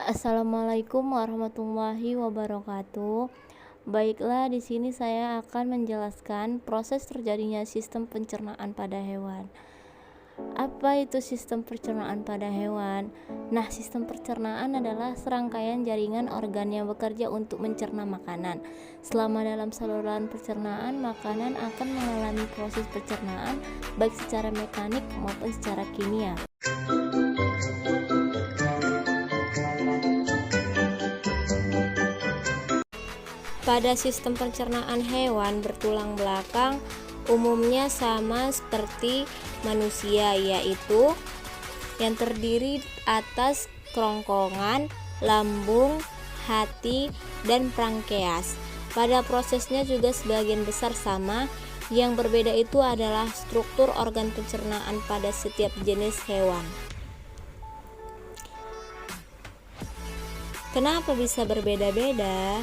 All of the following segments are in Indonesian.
Assalamualaikum warahmatullahi wabarakatuh. Baiklah, di sini saya akan menjelaskan proses terjadinya sistem pencernaan pada hewan. Apa itu sistem pencernaan pada hewan? Nah, sistem pencernaan adalah serangkaian jaringan organ yang bekerja untuk mencerna makanan. Selama dalam saluran pencernaan, makanan akan mengalami proses pencernaan baik secara mekanik maupun secara kimia. Pada sistem pencernaan hewan bertulang belakang umumnya sama seperti manusia, yaitu yang terdiri atas kerongkongan, lambung, hati, dan pankreas. Pada prosesnya juga sebagian besar sama, yang berbeda itu adalah struktur organ pencernaan pada setiap jenis hewan. Kenapa bisa berbeda-beda?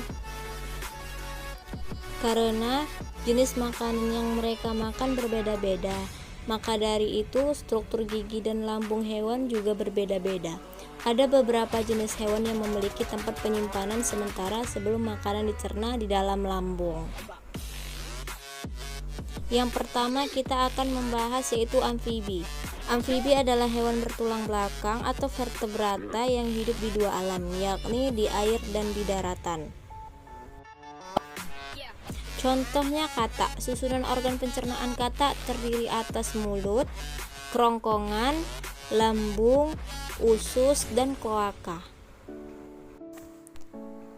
Karena jenis makanan yang mereka makan berbeda-beda. Maka dari itu, struktur gigi dan lambung hewan juga berbeda-beda. Ada beberapa jenis hewan yang memiliki tempat penyimpanan sementara sebelum makanan dicerna di dalam lambung. Yang pertama kita akan membahas yaitu amfibi. Amfibi adalah hewan bertulang belakang atau vertebrata yang hidup di dua alam, yakni di air dan di daratan. Contohnya katak. Susunan organ pencernaan katak terdiri atas mulut, kerongkongan, lambung, usus, dan kloaka.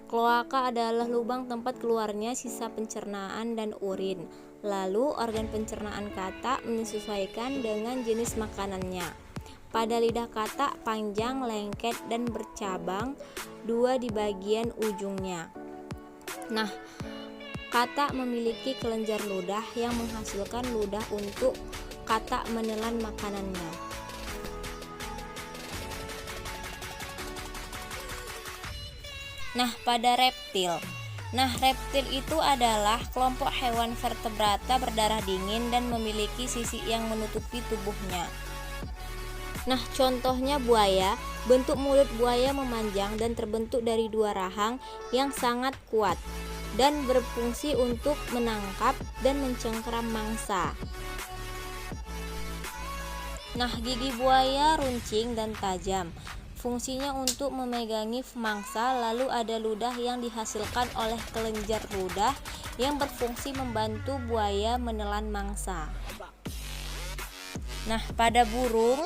Kloaka adalah lubang tempat keluarnya sisa pencernaan dan urin. Lalu organ pencernaan katak menyesuaikan dengan jenis makanannya. Pada lidah katak panjang, lengket, dan bercabang, dua di bagian ujungnya. Nah, katak memiliki kelenjar ludah yang menghasilkan ludah untuk katak menelan makanannya. Nah, pada reptil. Reptil itu adalah kelompok hewan vertebrata berdarah dingin dan memiliki sisi yang menutupi tubuhnya. Contohnya buaya. Bentuk mulut buaya memanjang dan terbentuk dari dua rahang yang sangat kuat dan berfungsi untuk menangkap dan mencengkeram mangsa. Gigi buaya runcing dan tajam. Fungsinya untuk memegangi mangsa, lalu ada ludah yang dihasilkan oleh kelenjar ludah yang berfungsi membantu buaya menelan mangsa. Pada burung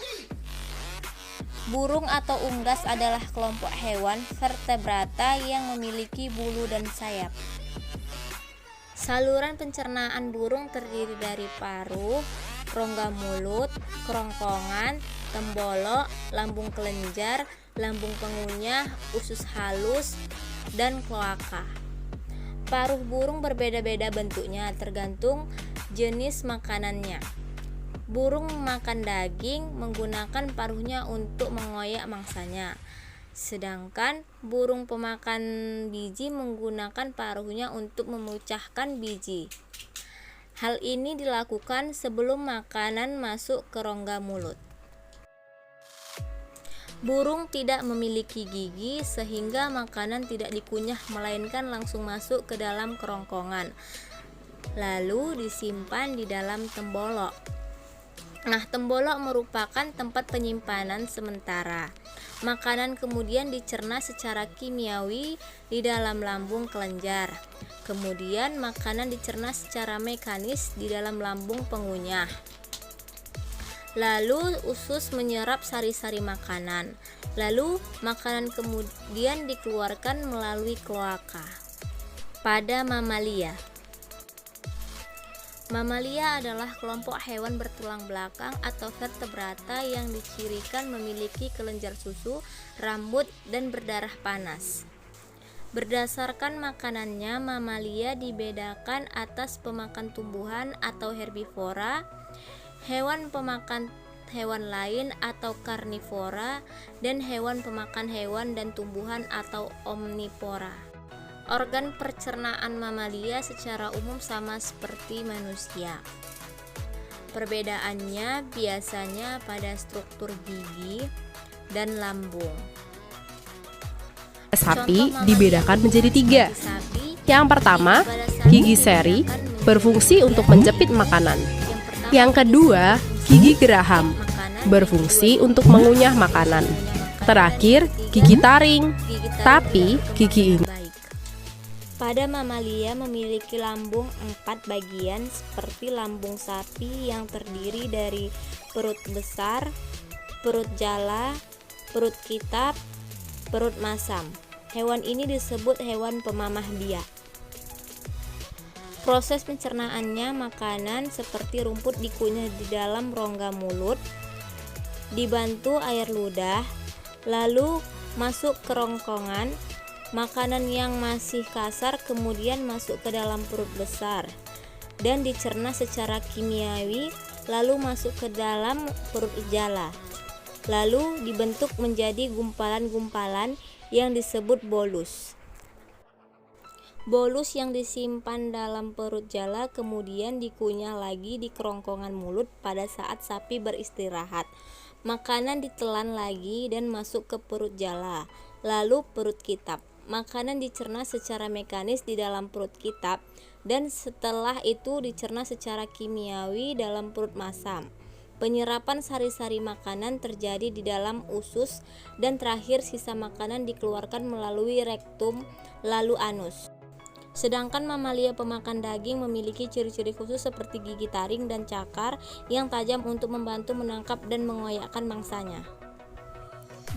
atau unggas adalah kelompok hewan vertebrata yang memiliki bulu dan sayap. Saluran pencernaan burung terdiri dari paruh, rongga mulut, kerongkongan, tembolok, lambung kelenjar, lambung pengunyah, usus halus, dan kloaka. Paruh burung berbeda-beda bentuknya tergantung jenis makanannya. Burung makan daging menggunakan paruhnya untuk mengoyak mangsanya, sedangkan burung pemakan biji menggunakan paruhnya untuk memecahkan biji. Hal ini dilakukan sebelum makanan masuk ke rongga mulut. Burung tidak memiliki gigi sehingga makanan tidak dikunyah melainkan langsung masuk ke dalam kerongkongan, lalu disimpan di dalam tembolok. Tembolok merupakan tempat penyimpanan sementara. Makanan kemudian dicerna secara kimiawi di dalam lambung kelenjar. Kemudian makanan dicerna secara mekanis di dalam lambung pengunyah. Lalu usus menyerap sari-sari makanan. Lalu makanan kemudian dikeluarkan melalui kloaka. Pada mamalia. Mamalia adalah kelompok hewan bertulang belakang atau vertebrata yang dicirikan memiliki kelenjar susu, rambut, dan berdarah panas. Berdasarkan makanannya, mamalia dibedakan atas pemakan tumbuhan atau herbivora, hewan pemakan hewan lain atau karnivora, dan hewan pemakan hewan dan tumbuhan atau omnivora. Organ pencernaan mamalia secara umum sama seperti manusia. Perbedaannya biasanya pada struktur gigi dan lambung. Sapi dibedakan menjadi 3. Yang pertama, gigi seri berfungsi untuk menjepit makanan. Yang kedua, gigi geraham berfungsi untuk mengunyah makanan. Terakhir, gigi taring. Tapi gigi ini pada mamalia memiliki lambung 4 bagian seperti lambung sapi yang terdiri dari perut besar, perut jala, perut kitab, perut masam. Hewan ini disebut hewan pemamah biak. Proses pencernaannya, makanan seperti rumput dikunyah di dalam rongga mulut, dibantu air ludah, lalu masuk ke kerongkongan. Makanan yang masih kasar kemudian masuk ke dalam perut besar dan dicerna secara kimiawi, lalu masuk ke dalam perut jala. Lalu dibentuk menjadi gumpalan-gumpalan yang disebut bolus. Bolus yang disimpan dalam perut jala kemudian dikunyah lagi di kerongkongan mulut pada saat sapi beristirahat. Makanan ditelan lagi dan masuk ke perut jala, lalu perut kitab. Makanan dicerna secara mekanis di dalam perut kitab dan setelah itu dicerna secara kimiawi dalam perut masam. Penyerapan sari-sari makanan terjadi di dalam usus dan terakhir sisa makanan dikeluarkan melalui rektum lalu anus. Sedangkan mamalia pemakan daging memiliki ciri-ciri khusus seperti gigi taring dan cakar yang tajam untuk membantu menangkap dan mengoyakkan mangsanya.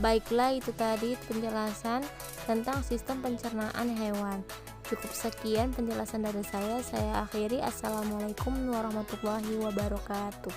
Baiklah, itu tadi penjelasan tentang sistem pencernaan hewan. Cukup sekian penjelasan dari saya akhiri. Assalamualaikum warahmatullahi wabarakatuh.